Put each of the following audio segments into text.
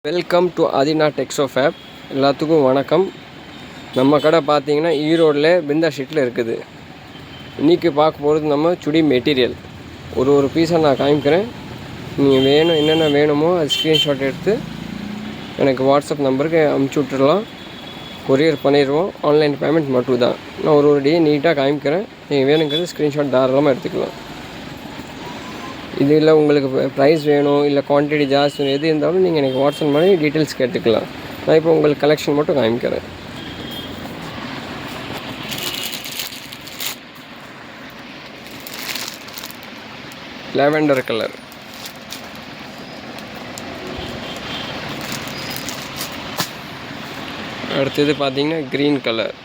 Welcome to ஆதினா டெக்ஸோ ஃபேப். எல்லாத்துக்கும் வணக்கம். நம்ம கடை பார்த்தீங்கன்னா ஈரோடில் பிருந்தா ஸ்ட்ரீட்டில் இருக்குது. இன்றைக்கி பார்க்க போகிறது நம்ம சுடி மெட்டீரியல். ஒரு பீஸாக நான் காமிக்கிறேன். நீங்கள் என்னென்ன வேணுமோ அது ஸ்க்ரீன்ஷாட் எடுத்து எனக்கு வாட்ஸ்அப் நம்பருக்கு அமுச்சு விட்டுடலாம். கொரியர் பண்ணிடுவோம். ஆன்லைன் பேமெண்ட் மட்டும் தான். நான் ஒரு டே நீட்டாக காமிக்கிறேன். நீங்கள் வேணுங்கிறது ஸ்க்ரீன்ஷாட் தாராளமாக எடுத்துக்கலாம். இதில் உங்களுக்கு ப்ரைஸ் வேணும் இல்லை குவான்டிட்டி ஜாஸ்தி எது இருந்தாலும் நீங்கள் எனக்கு வாட்ஸ்அப் பண்ணி டீட்டெயில்ஸ் கேட்டுக்கலாம். நான் இப்போ உங்களுக்கு கலெக்ஷன் மட்டும் காமிக்கிறேன். லாவெண்டர் கலர், அடுத்தது பார்த்தீங்கன்னா க்ரீன் கலர்,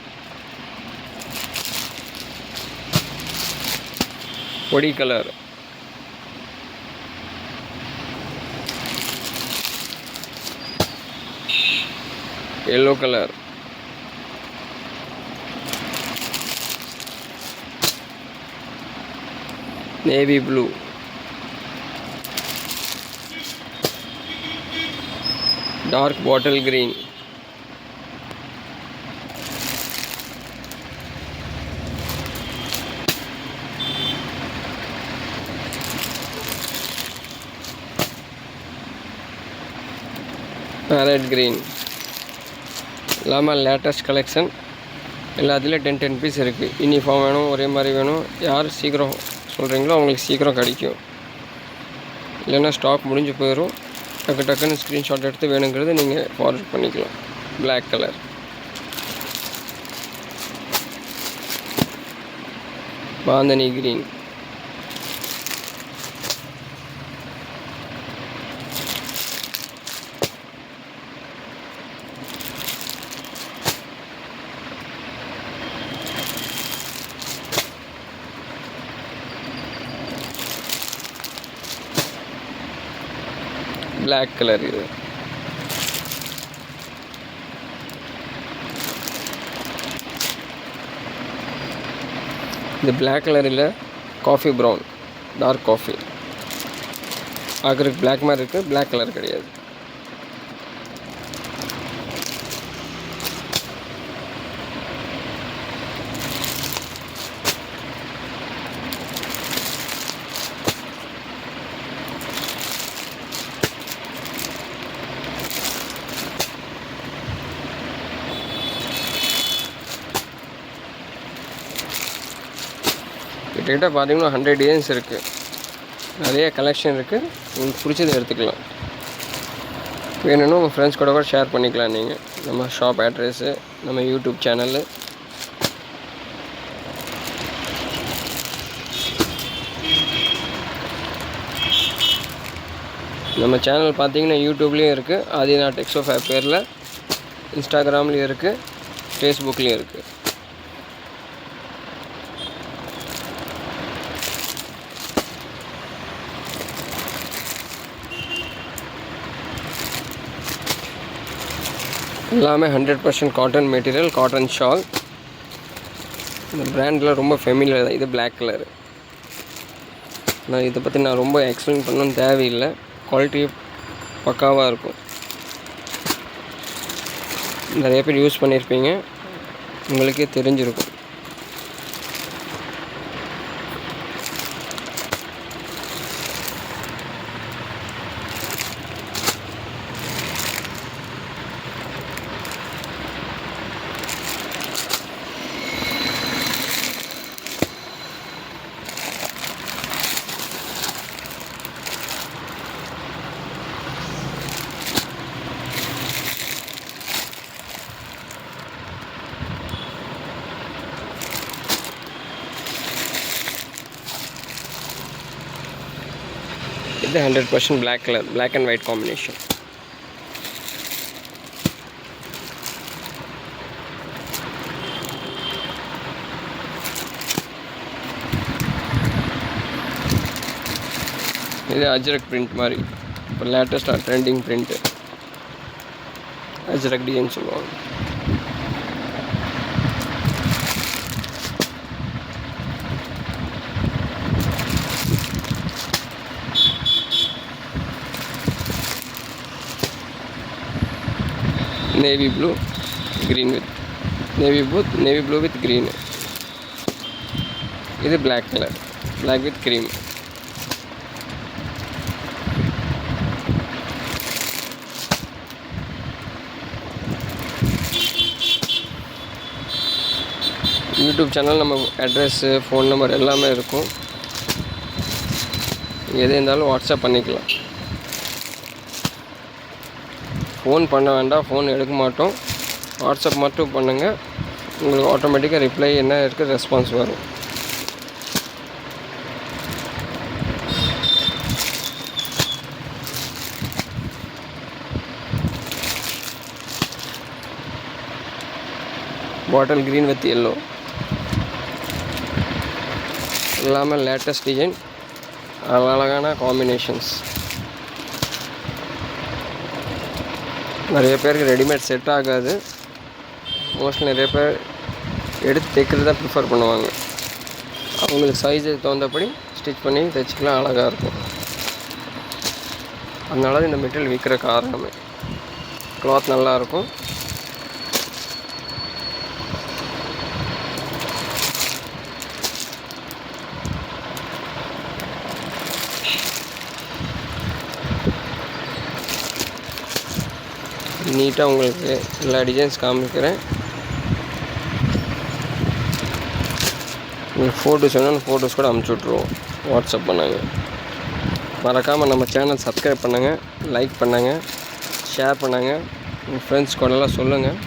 பொடி colour, yellow colour, navy blue, dark bottle green, parrot green. இல்லாமல் லேட்டஸ்ட் கலெக்ஷன் எல்லாத்துலேயும் 10 பீஸ் இருக்குது. யூனிஃபார்ம் வேணும், ஒரே மாதிரி வேணும், யார் சீக்கிரம் சொல்கிறீங்களோ அவங்களுக்கு சீக்கிரம் கிடைக்கும். இல்லைன்னா ஸ்டாக் முடிஞ்சு போயிடும். டக்குன்னு ஸ்க்ரீன்ஷாட் எடுத்து வேணுங்கிறது நீங்கள் ஃபார்வர்ட் பண்ணிக்கலாம். Black colour, bandhani green, black colour. இது இந்த பிளாக் கலர் இல்லை, காஃபி ப்ரௌன், டார்க் காஃபி. பார்க்குறதுக்கு பிளாக் மாதிரி இருக்குது, பிளாக் கலர் கிடையாது. கிட்டத்தட்ட பார்த்தீங்கன்னா 100 டிசைன்ஸ் இருக்குது. நிறைய கலெக்ஷன் இருக்குது. உங்களுக்கு பிடிச்சதை எடுத்துக்கலாம். வேணும்னா உங்கள் ஃப்ரெண்ட்ஸ் கூட ஷேர் பண்ணிக்கலாம். நீங்கள் நம்ம ஷாப் அட்ரெஸ்ஸு, நம்ம யூடியூப் சேனலு, நம்ம சேனல் பார்த்தீங்கன்னா யூடியூப்லேயும் இருக்குது, ஆதினா டெக்ஸோ ஃபேப் பேரில். இன்ஸ்டாகிராம்லேயும் இருக்குது, ஃபேஸ்புக்லேயும் இருக்குது. எல்லாமே 100% காட்டன் மெட்டீரியல், காட்டன் ஷால். இந்த பிராண்டில் ரொம்ப ஃபெமிலியர் தான். இது பிளாக் கலரு. நான் இதை பற்றி நான் ரொம்ப எக்ஸ்பிளைன் பண்ணணும்னு தேவையில்லை. குவாலிட்டி பக்காவாக இருக்கும். நிறைய பேர் யூஸ் பண்ணியிருப்பீங்க, உங்களுக்கே தெரிஞ்சிருக்கும். இது 100% black color, black and white combination. இது அஜ்ரக் பிரிண்ட் மாதிரி. இப்போ லேட்டஸ்டாக ட்ரெண்டிங் பிரிண்ட்டு அஜ்ரக் டிசைன் சொல்லுவாங்க. Navy blue with green. இது black colour, black with cream. YouTube channel நம்ம அட்ரஸ்ஸு, ஃபோன் நம்பர் எல்லாமே இருக்கும். எது இருந்தாலும் வாட்ஸ்அப் பண்ணிக்கலாம். ஃபோன் பண்ண வேண்டாம், ஃபோன் எடுக்க மாட்டோம். வாட்ஸ்அப் மட்டும் பண்ணுங்கள். உங்களுக்கு ஆட்டோமேட்டிக்காக ரிப்ளை என்ன இருக்குது ரெஸ்பான்ஸ் வரும். பாட்டில் க்ரீன் வித் எல்லோ எல்லாமே லேட்டஸ்ட் டிசைன், அழகான காம்பினேஷன்ஸ். நிறைய பேருக்கு ரெடிமேட் செட் ஆகாது. மோஸ்ட்லி நிறைய பேர் எடுத்து தைக்கிறது தான் ப்ரிஃபர் பண்ணுவாங்க. அவங்களுக்கு சைஸுக்கு தகுந்தபடி ஸ்டிச் பண்ணி தைச்சிக்கலாம், அழகாக இருக்கும். அதனால இந்த மெட்டீரியல் விற்கிற காரணமே. கிளாத் நல்லாயிருக்கும். நீட்டாக உங்களுக்கு எல்லா டிசைன்ஸ் காமிக்கிறேன். உங்களுக்கு ஃபோட்டோஸ் வேணும், ஃபோட்டோஸ் கூட அனுப்பிச்சி விட்ருவோம். வாட்ஸ்அப் பண்ணுங்க. மறக்காமல் நம்ம சேனல் சப்ஸ்கிரைப் பண்ணுங்கள், லைக் பண்ணுங்கள், ஷேர் பண்ணுங்கள், உங்கள் ஃப்ரெண்ட்ஸ் கூடலாம் சொல்லுங்கள்.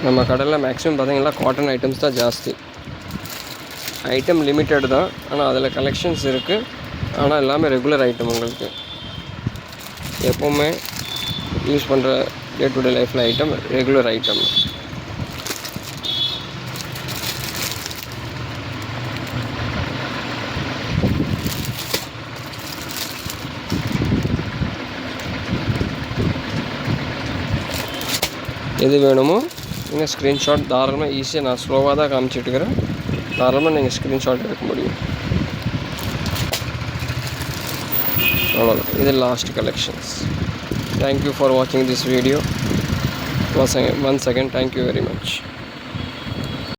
நம்ம கடையில் மேக்ஸிமம் பார்த்தீங்கன்னா காட்டன் ஐட்டம்ஸ் தான் ஜாஸ்தி. ஐட்டம் லிமிட்டட் தான், ஆனால் அதில் கலெக்ஷன்ஸ் இருக்குது. ஆனால் எல்லாமே ரெகுலர் ஐட்டம். உங்களுக்கு எப்போவுமே யூஸ் பண்ணுற டே டு டே லைஃப்பில் ஐட்டம், ரெகுலர் ஐட்டம். எது வேணுமோ நீங்கள் ஸ்க்ரீன்ஷாட் தாராளமாக ஈஸியாக, நான் ஸ்லோவாக தான் காமிச்சிட்டுருக்கிறேன், தாராளமாக நீங்கள் ஸ்க்ரீன்ஷாட் எடுக்க முடியும். அவ்வளோதான். இது லாஸ்ட் கலெக்ஷன்ஸ். தேங்க்யூ ஃபார் வாட்சிங் this video. once again thank you very much.